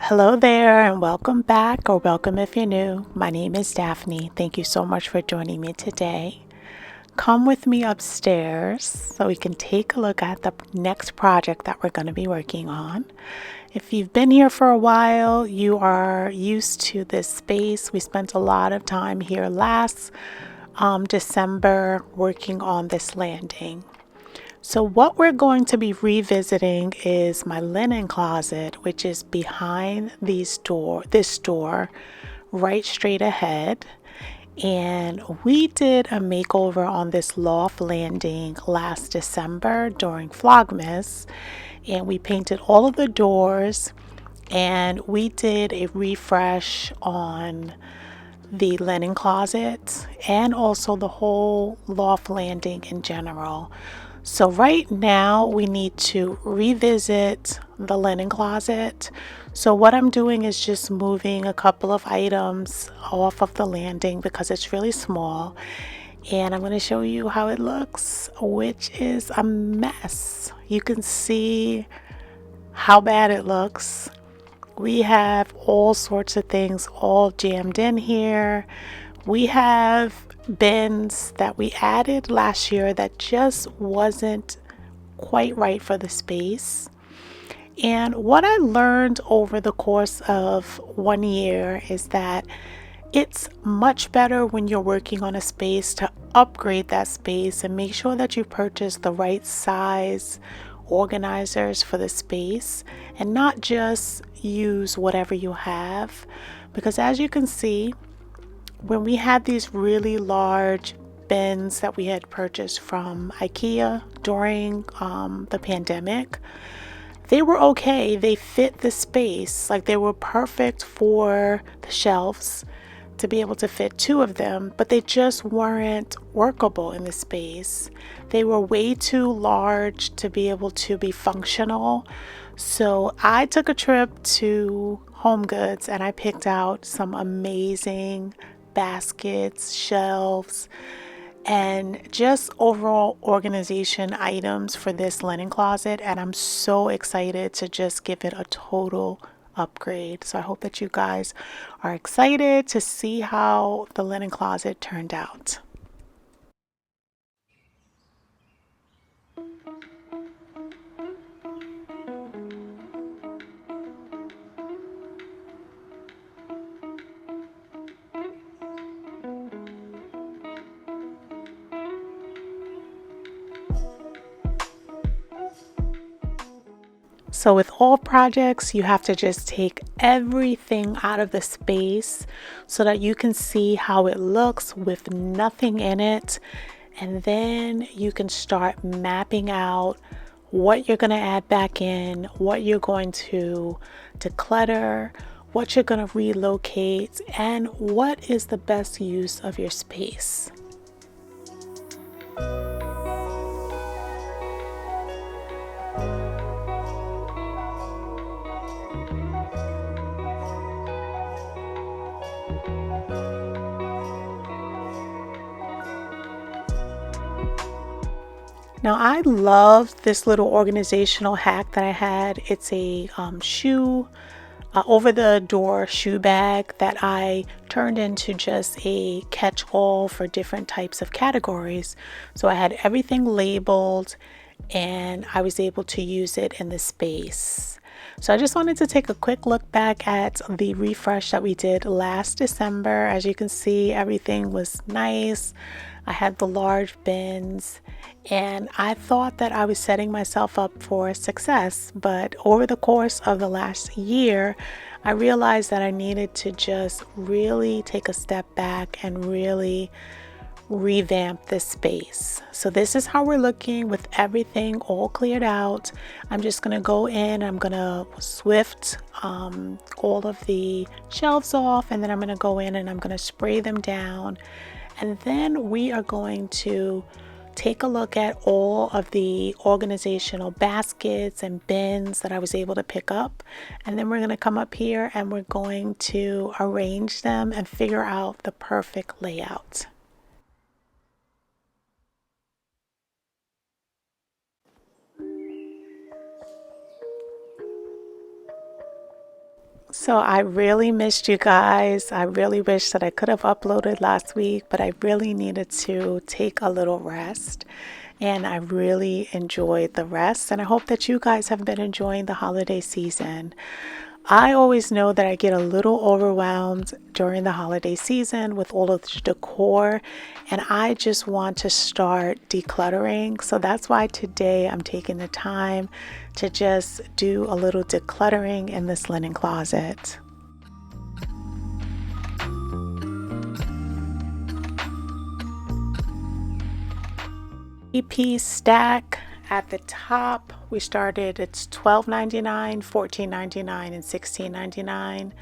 Hello there, and welcome back, or welcome if you're new. My name is Daphne. Thank you so much for joining me today. Come with me upstairs so we can take a look at the next project that we're going to be working on. If you've been here for a while, you are used to this space. We spent a lot of time here last December working on this landing. So what we're going to be revisiting is my linen closet, which is behind this door, right straight ahead. And we did a makeover on this loft landing last December during Vlogmas, and we painted all of the doors, and we did a refresh on the linen closet and also the whole loft landing in general. So right now we need to revisit the linen closet. So what I'm doing is just moving a couple of items off of the landing because it's really small, and I'm going to show you how it looks, which is a mess. You can see how bad it looks. We have all sorts of things all jammed in here. We have bins that we added last year that just wasn't quite right for the space. And what I learned over the course of 1 year is that it's much better when you're working on a space to upgrade that space and make sure that you purchase the right size organizers for the space and not just use whatever you have. Because as you can see, when we had these really large bins that we had purchased from IKEA during the pandemic, they were okay. They fit the space. Like, they were perfect for the shelves to be able to fit two of them, but they just weren't workable in the space. They were way too large to be able to be functional. So I took a trip to Home Goods and I picked out some amazing baskets, shelves, and just overall organization items for this linen closet, and I'm so excited to just give it a total upgrade. So I hope that you guys are excited to see how the linen closet turned out. So with all projects, you have to just take everything out of the space so that you can see how it looks with nothing in it. And then you can start mapping out what you're going to add back in, what you're going to declutter, what you're going to relocate, and what is the best use of your space. Now, I love this little organizational hack that I had. It's a shoe over the door shoe bag that I turned into just a catch-all for different types of categories. So I had everything labeled and I was able to use it in the space. So I just wanted to take a quick look back at the refresh that we did last December. As you can see, everything was nice. I had the large bins, and I thought that I was setting myself up for success. But over the course of the last year, I realized that I needed to just really take a step back and really revamp this space. So this is how we're looking with everything all cleared out. I'm just going to go in, I'm going to swift all of the shelves off, and then I'm going to go in and I'm going to spray them down. And then we are going to take a look at all of the organizational baskets and bins that I was able to pick up. And then we're going to come up here and we're going to arrange them and figure out the perfect layout. So I really missed you guys. I really wish that I could have uploaded last week, but I really needed to take a little rest. And I really enjoyed the rest. And I hope that you guys have been enjoying the holiday season. I always know that I get a little overwhelmed during the holiday season with all of the decor, and I just want to start decluttering. So that's why today I'm taking the time to just do a little decluttering in this linen closet. Piece stack. At the top, we started, it's $12.99, $14.99, and $16.99.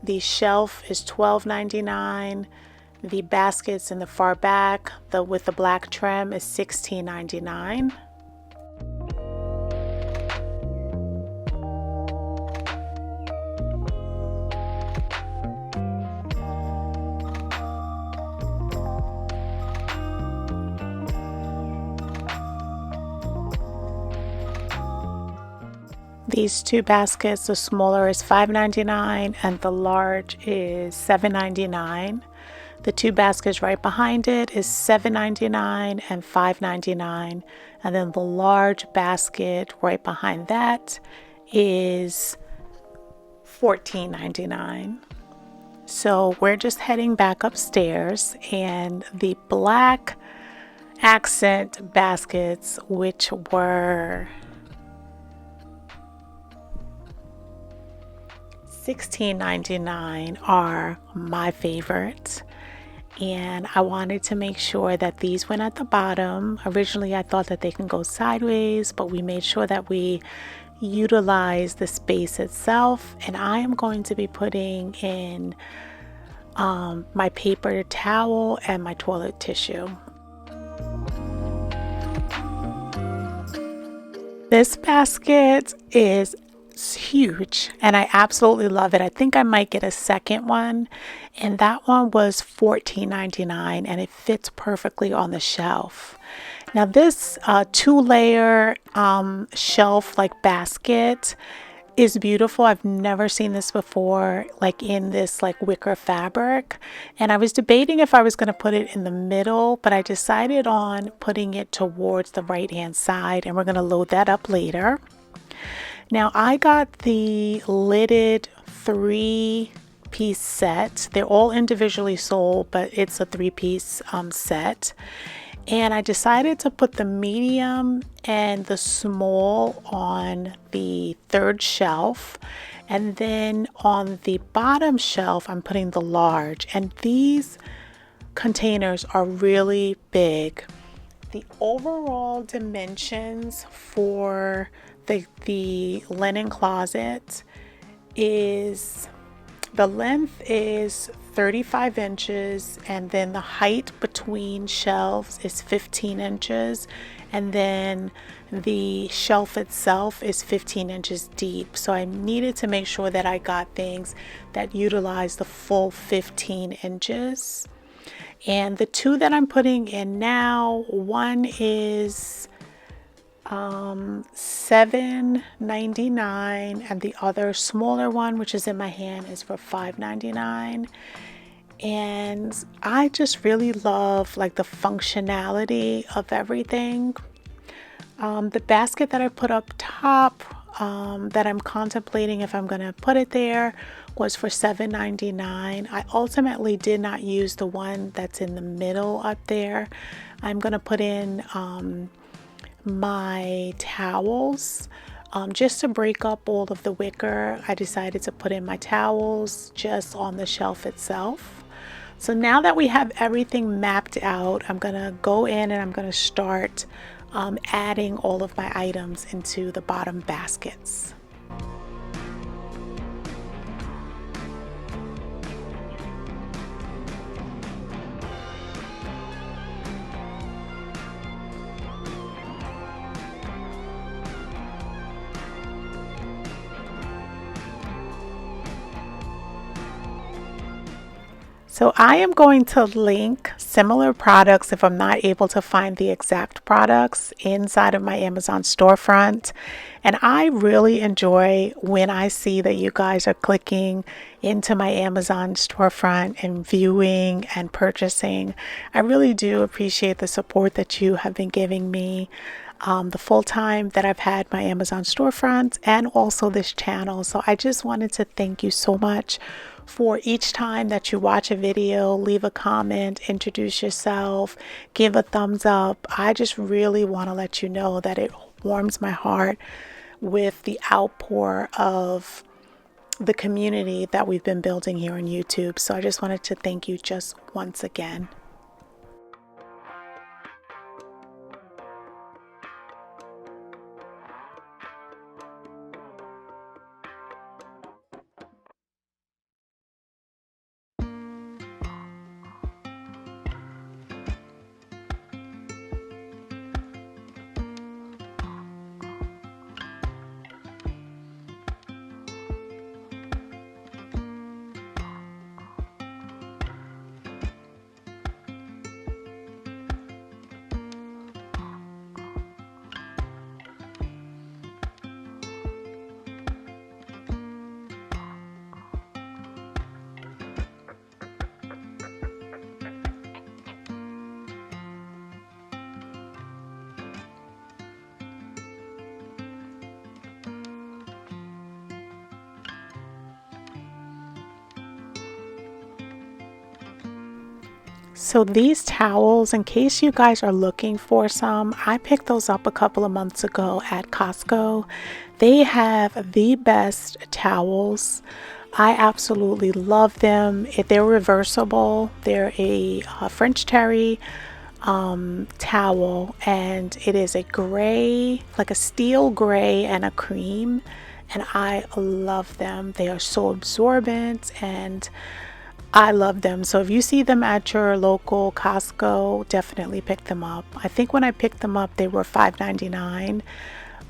The shelf is $12.99. The baskets in the far back, with the black trim, is $16.99. These two baskets, the smaller is $5.99 and the large is $7.99. The two baskets right behind it is $7.99 and $5.99. And then the large basket right behind that is $14.99. So we're just heading back upstairs, and the black accent baskets, which were $16.99, are my favorite, and I wanted to make sure that these went at the bottom. Originally I thought that they can go sideways, but we made sure that we utilize the space itself, and I am going to be putting in my paper towel and my toilet tissue. This basket is huge and I absolutely love it. I think I might get a second one, and that one was $14.99 and it fits perfectly on the shelf. Now this two-layer shelf like basket is beautiful. I've never seen this before, like in this like wicker fabric, and I was debating if I was going to put it in the middle, but I decided on putting it towards the right hand side, and we're going to load that up later. Now I got the lidded 3-piece set. They're all individually sold, but it's a 3-piece set. And I decided to put the medium and the small on the third shelf. And then on the bottom shelf, I'm putting the large. And these containers are really big. The overall dimensions for the linen closet is, the length is 35 inches, and then the height between shelves is 15 inches, and then the shelf itself is 15 inches deep. So I needed to make sure that I got things that utilize the full 15 inches. And the two that I'm putting in now, one is $7.99, and the other smaller one, which is in my hand, is for $5.99. And I just really love like the functionality of everything. The basket that I put up top, that I'm contemplating if I'm gonna put it there, was for $7.99. I ultimately did not use the one that's in the middle up there. I'm gonna put in my towels. Just to break up all of the wicker, I decided to put in my towels just on the shelf itself. So now that we have everything mapped out, I'm gonna go in and I'm gonna start adding all of my items into the bottom baskets. So I am going to link similar products if I'm not able to find the exact products inside of my Amazon storefront. And I really enjoy when I see that you guys are clicking into my Amazon storefront and viewing and purchasing. I really do appreciate the support that you have been giving me. The full time that I've had my Amazon storefront and also this channel. So I just wanted to thank you so much for each time that you watch a video, leave a comment, introduce yourself, give a thumbs up. I just really want to let you know that it warms my heart with the outpour of the community that we've been building here on YouTube. So I just wanted to thank you just once again. So these towels, in case you guys are looking for some, I picked those up a couple of months ago at Costco. They have the best towels. I absolutely love them. They're reversible. They're a French terry towel, and it is a gray, like a steel gray and a cream, and I love them. They are so absorbent and I love them. So if you see them at your local Costco, definitely pick them up. I think when I picked them up, they were $5.99.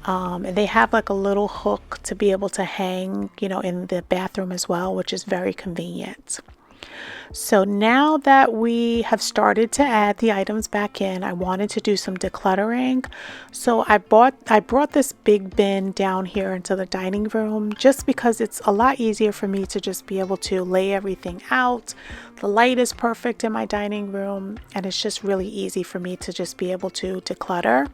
And they have like a little hook to be able to hang, in the bathroom as well, which is very convenient. So now that we have started to add the items back in, I wanted to do some decluttering. So I brought this big bin down here into the dining room just because it's a lot easier for me to just be able to lay everything out. The light is perfect in my dining room, and it's just really easy for me to just be able to declutter.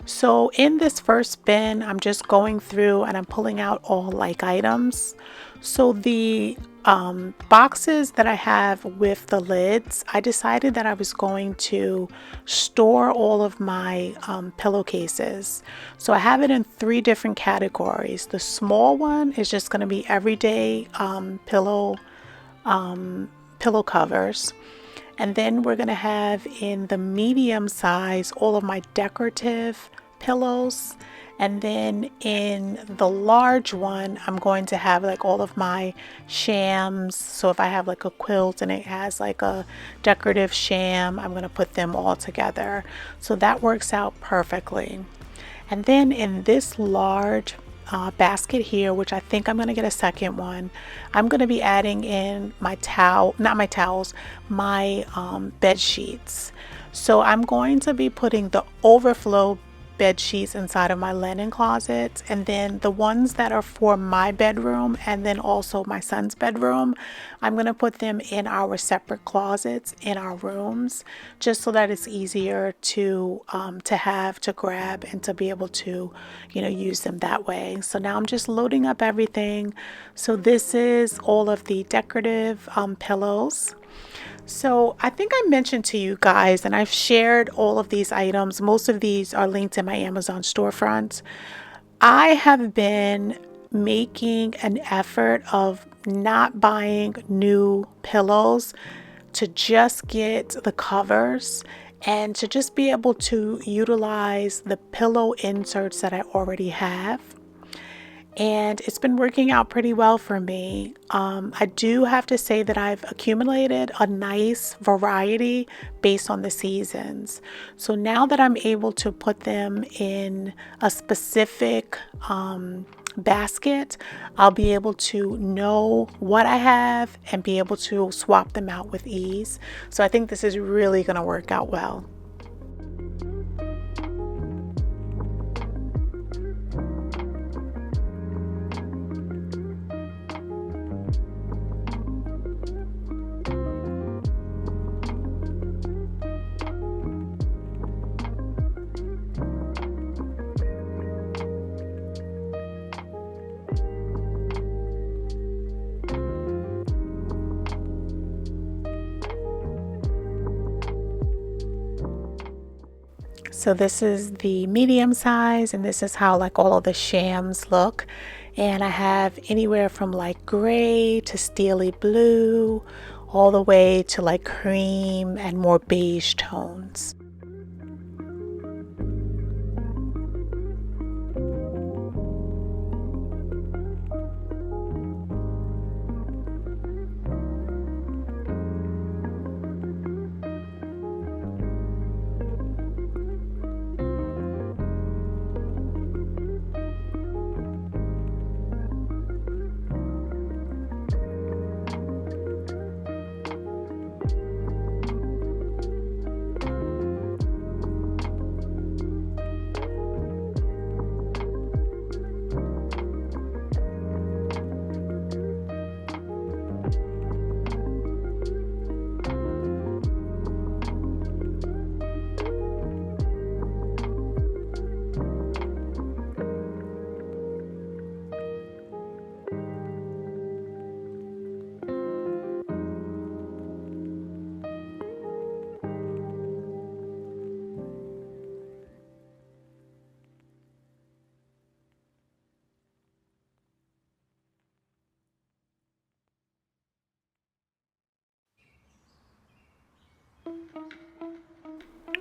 So in this first bin, I'm just going through and I'm pulling out all like items. So the boxes that I have with the lids, I decided that I was going to store all of my pillowcases. So I have it in 3 different categories. The small one is just going to be everyday pillow covers. And then we're going to have in the medium size all of my decorative pillows. And then in the large one, I'm going to have like all of my shams. So if I have like a quilt and it has like a decorative sham, I'm going to put them all together. So that works out perfectly. And then in this large basket here, which I think I'm going to get a second one, I'm going to be adding in my bed sheets. So I'm going to be putting the overflow bed sheets inside of my linen closet, and then the ones that are for my bedroom and then also my son's bedroom, I'm going to put them in our separate closets in our rooms, just so that it's easier to grab and to be able to use them that way. So now I'm just loading up everything. So this is all of the decorative pillows. So I think I mentioned to you guys, and I've shared all of these items. Most of these are linked in my Amazon storefront. I have been making an effort of not buying new pillows, to just get the covers and to just be able to utilize the pillow inserts that I already have. And it's been working out pretty well for me. I do have to say that I've accumulated a nice variety based on the seasons. So now that I'm able to put them in a specific basket, I'll be able to know what I have and be able to swap them out with ease. So I think this is really going to work out well. So this is the medium size, and this is how like all of the shams look. And I have anywhere from like gray to steely blue, all the way to like cream and more beige tones.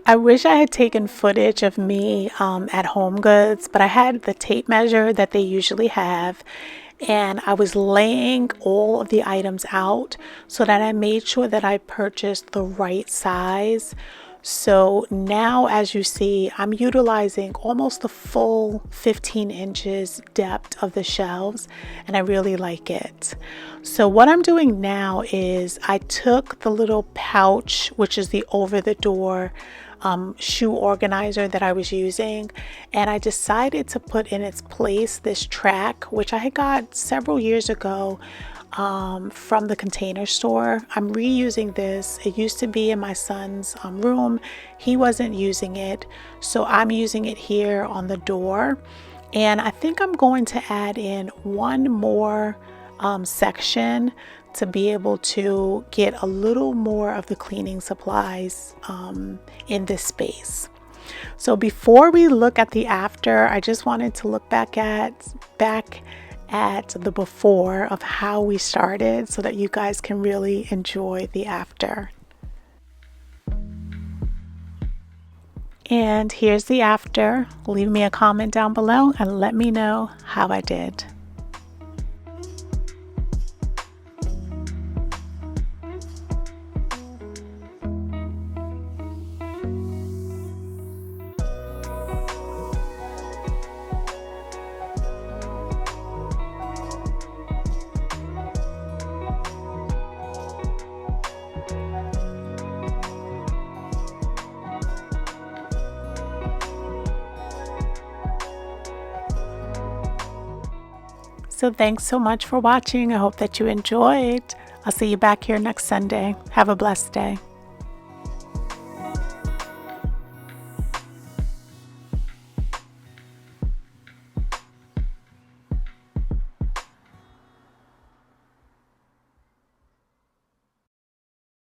I wish I had taken footage of me at Home Goods, but I had the tape measure that they usually have, and I was laying all of the items out so that I made sure that I purchased the right size. So now, as you see, I'm utilizing almost the full 15 inches depth of the shelves, and I really like it. So what I'm doing now is I took the little pouch, which is the over the door shoe organizer that I was using, and I decided to put in its place this track, which I got several years ago from the Container Store. I'm reusing this. It used to be in my son's room. He wasn't using it, so I'm using it here on the door. And I think I'm going to add in one more section to be able to get a little more of the cleaning supplies in this space. So before we look at the after, I just wanted to look back at the before of how we started so that you guys can really enjoy the after. And here's the after. Leave me a comment down below and let me know how I did. So thanks so much for watching. I hope that you enjoyed. I'll see you back here next Sunday. Have a blessed day.